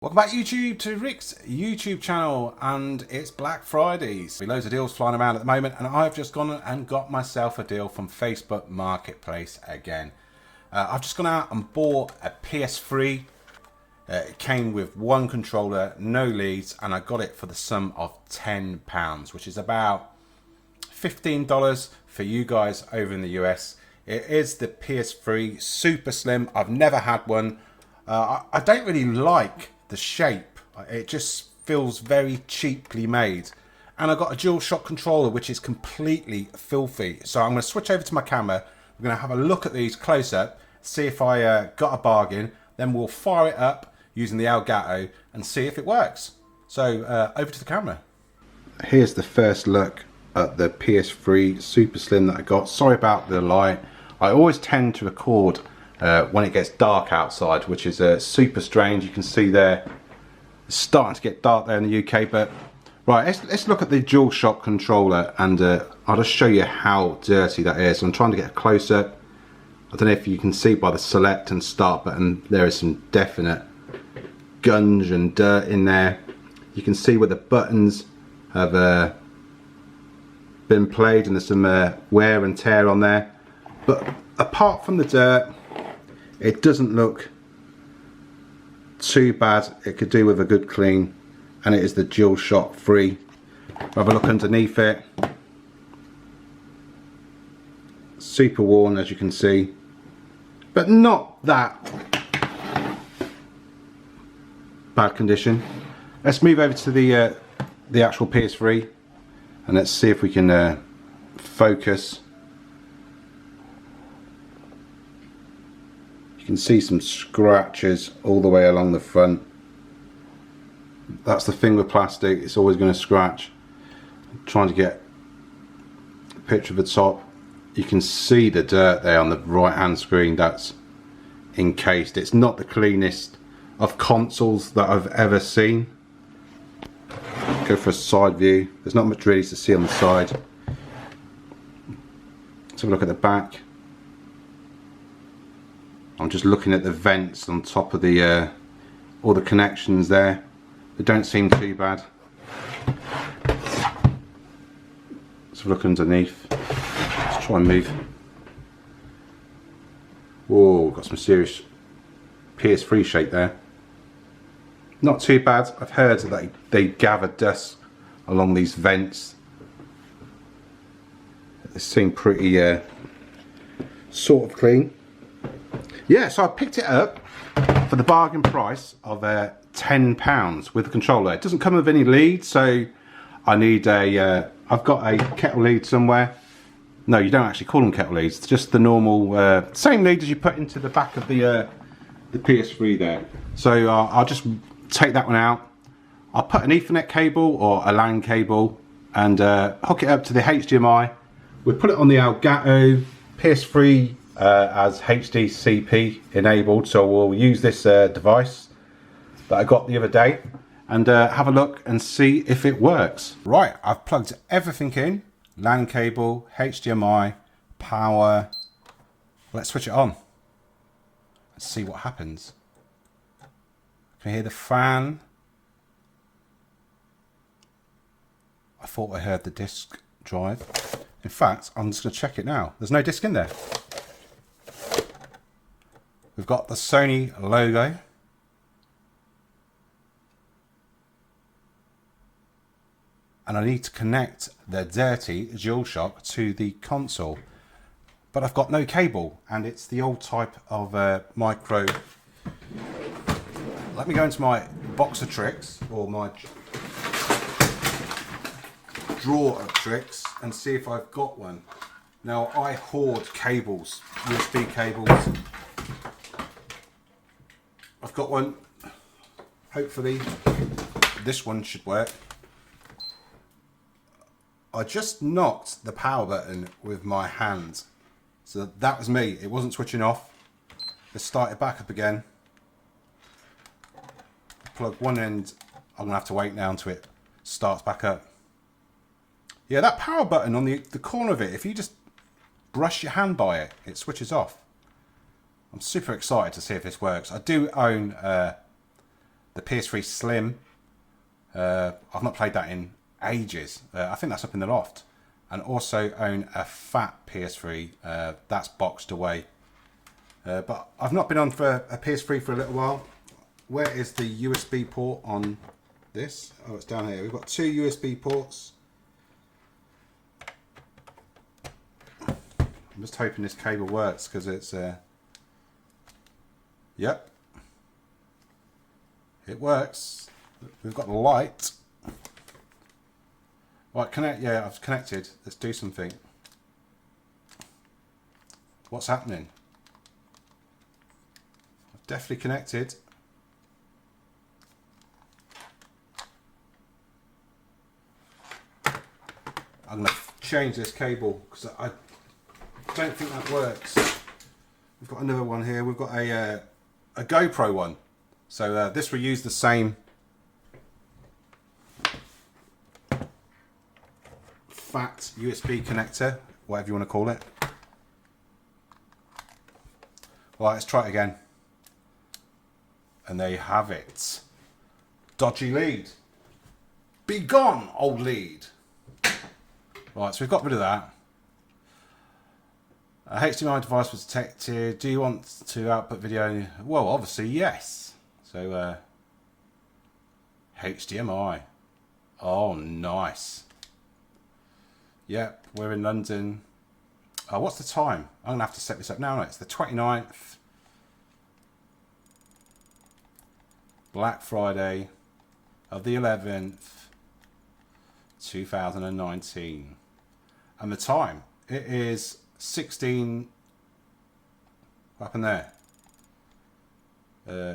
Welcome back YouTube to Rick's YouTube channel, and it's Black Fridays. There's loads of deals flying around at the moment, and I've just gone and got myself a deal from Facebook Marketplace again. I've just gone out and bought a PS3. It came with one controller, no leads, and I got it for the sum of £10, which is about $15 for you guys over in the US. It is the PS3 Super Slim. I've never had one. I don't really like the shape. It just feels very cheaply made. And I got a DualShock controller which is completely filthy. So I'm going to switch over to my camera. We're going to have a look at these close up, see if I got a bargain. Then we'll fire it up using the Elgato and see if it works. So over to the camera. Here's the first look at the PS3 Super Slim that I got. Sorry about the light. I always tend to record when it gets dark outside, which is super strange. You can see there it's starting to get dark there in the UK. But right, let's look at the DualShock controller, and I'll just show you how dirty that is. I'm trying to get a close up. I don't know if you can see by the select and start button, there is some definite gunge and dirt in there. You can see where the buttons have been played, and there's some wear and tear on there. But apart from the dirt, it doesn't look too bad. It could do with a good clean, and it is the DualShock 3. Have a look underneath it. Super worn, as you can see, but not that bad condition. Let's move over to the actual PS3, and let's see if we can focus. You can see some scratches all the way along the front. That's the thing with plastic, it's always going to scratch. I'm trying to get a picture of the top. You can see the dirt there on the right hand screen. That's encased. It's not the cleanest of consoles that I've ever seen. Go for a side view. There's not much really to see on the side. Let's have a look at the back. I'm just looking at the vents on top of the all the connections there. They don't seem too bad. Let's have a look underneath. Let's try and move. Whoa, got some serious PS3 shape there. Not too bad. I've heard that they gather dust along these vents. They seem pretty sort of clean. Yeah, so I picked it up for the bargain price of £10 with the controller. It doesn't come with any lead, so I need a I've got a kettle lead somewhere. No, you don't actually call them kettle leads. It's just the normal same lead as you put into the back of the PS3 there. So I'll just take that one out. I'll put an Ethernet cable or a LAN cable and hook it up to the HDMI. We'll put it on the Elgato. PS3 as HDCP enabled, so we'll use this device that I got the other day and have a look and see if it works. Right, I've plugged everything in. LAN cable, HDMI, power. Let's switch it on. Let's see what happens. Can you hear the fan? I thought I heard the disk drive. In fact, I'm just going to check it now. There's no disk in there. We've got the Sony logo. And I need to connect the dirty DualShock to the console. But I've got no cable, and it's the old type of micro. Let me go into my box of tricks, or my drawer of tricks, and see if I've got one. Now, I hoard cables, USB cables. I've got one. Hopefully this one should work. I just knocked the power button with my hand, so that was me. It wasn't switching off. Let's start it back up again. Plug one end. I'm gonna have to wait now until it starts back up. Yeah, that power button on the corner of it, if you just brush your hand by it, it switches off. I'm super excited to see if this works. I do own the the PS3 Slim. I've not played that in ages. I think that's up in the loft. And also own a fat PS3. That's boxed away. But I've not been on for a PS3 for a little while. Where is the USB port on this? Oh, it's down here. We've got 2 USB ports. I'm just hoping this cable works because it's... Yep. It works. We've got the light. Right, connect. Yeah, I've connected. Let's do something. What's happening? I've definitely connected. I'm going to change this cable because I don't think that works. We've got another one here. We've got a GoPro one. So this will use the same fat USB connector, whatever you want to call it. Right, let's try it again. And there you have it. Dodgy lead. Be gone, old lead. Right, so we've got rid of that. A HDMI device was detected. Do you want to output video? Well, obviously, yes. So, HDMI. Oh, nice. Yep, we're in London. Oh, what's the time? I'm going to have to set this up now. No, it's the 29th. Black Friday of the 11th, 2019. And the time, it is 16... What happened there?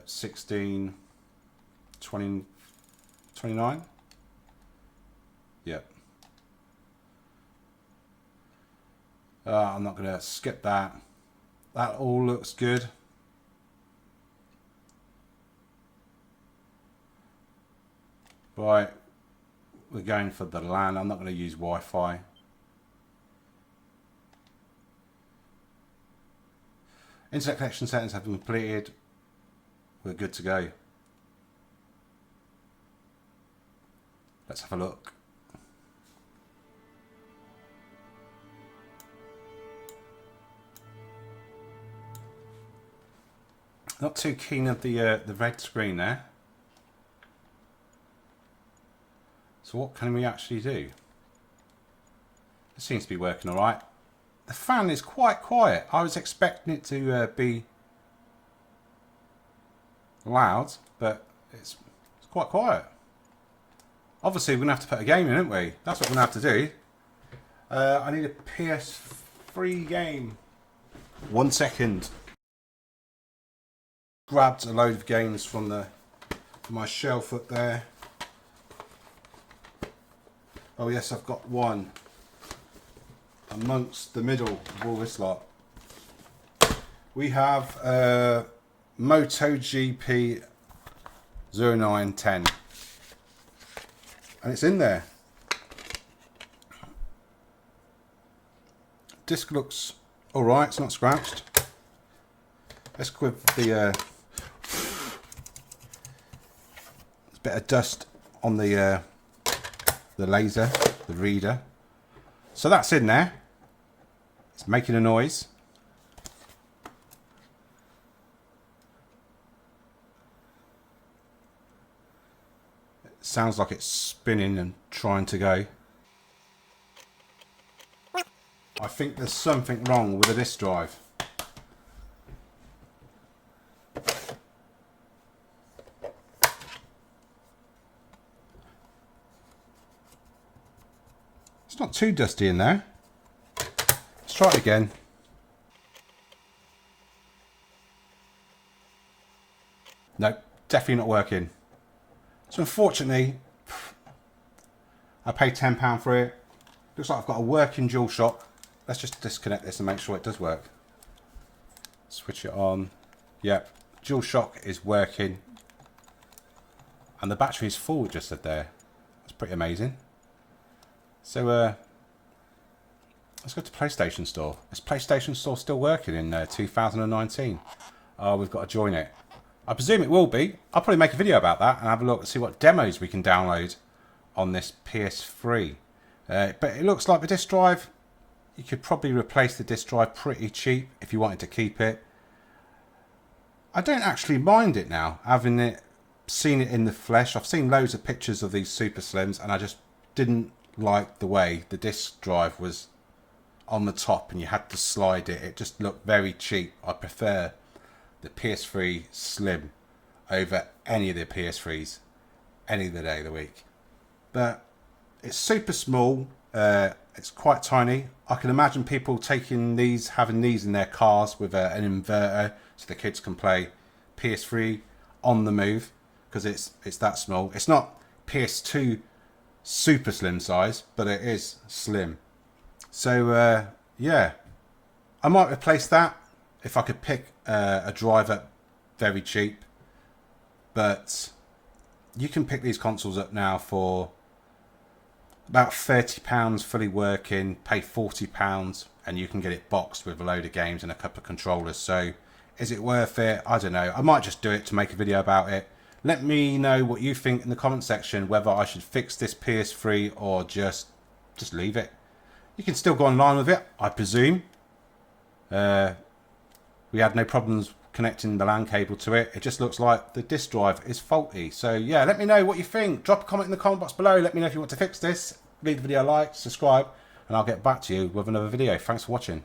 16... 20... 29? Yep. I'm not going to skip that. That all looks good. Right. We're going for the LAN. I'm not going to use Wi-Fi. Internet connection settings have been completed. We're good to go. Let's have a look. Not too keen of the red screen there. So what can we actually do? It seems to be working all right. The fan is quite quiet. I was expecting it to be loud, but it's quite quiet. Obviously, we're going to have to put a game in, aren't we? That's what we're going to have to do. I need a PS3 game. 1 second. Grabbed a load of games from my shelf up there. Oh yes, I've got one amongst the middle of all this lot. We have MotoGP 0910, and it's in there. Disc looks all right. It's not scratched. Let's grab the there's a bit of dust on the laser, the reader. So that's in there. It's making a noise. It sounds like it's spinning and trying to go. I think there's something wrong with the disk drive. It's not too dusty in there. Let's try it again. No, definitely not working. So unfortunately, I paid £10 for it. Looks like I've got a working DualShock. Let's just disconnect this and make sure it does work. Switch it on. Yep, DualShock is working. And the battery is full, it just said there. That's pretty amazing. So, let's go to PlayStation Store. Is PlayStation Store still working in 2019? Oh, we've got to join it. I presume it will be. I'll probably make a video about that and have a look and see what demos we can download on this PS3. But it looks like the disk drive, you could probably replace the disk drive pretty cheap if you wanted to keep it. I don't actually mind it now, having seen it in the flesh. I've seen loads of pictures of these Super Slims and I just didn't like the way the disk drive was on the top and you had to slide it. It just looked very cheap. I prefer the PS3 Slim over any of the PS3s any of the day of the week. But it's super small. It's quite tiny. I can imagine people taking these, having these in their cars with an inverter so the kids can play PS3 on the move, because it's that small. It's not PS2 super slim size, but it is slim. So yeah, I might replace that if I could pick a driver very cheap. But you can pick these consoles up now for about £30 fully working, pay £40 and you can get it boxed with a load of games and a couple of controllers. So is it worth it? I don't know. I might just do it to make a video about it. Let me know what you think in the comment section, whether I should fix this PS3 or just leave it. You can still go online with it, I presume. We had no problems connecting the LAN cable to it. It just looks like the disk drive is faulty. So yeah, let me know what you think. Drop a comment in the comment box below. Let me know if you want to fix this. Leave the video a like, subscribe, and I'll get back to you with another video. Thanks for watching.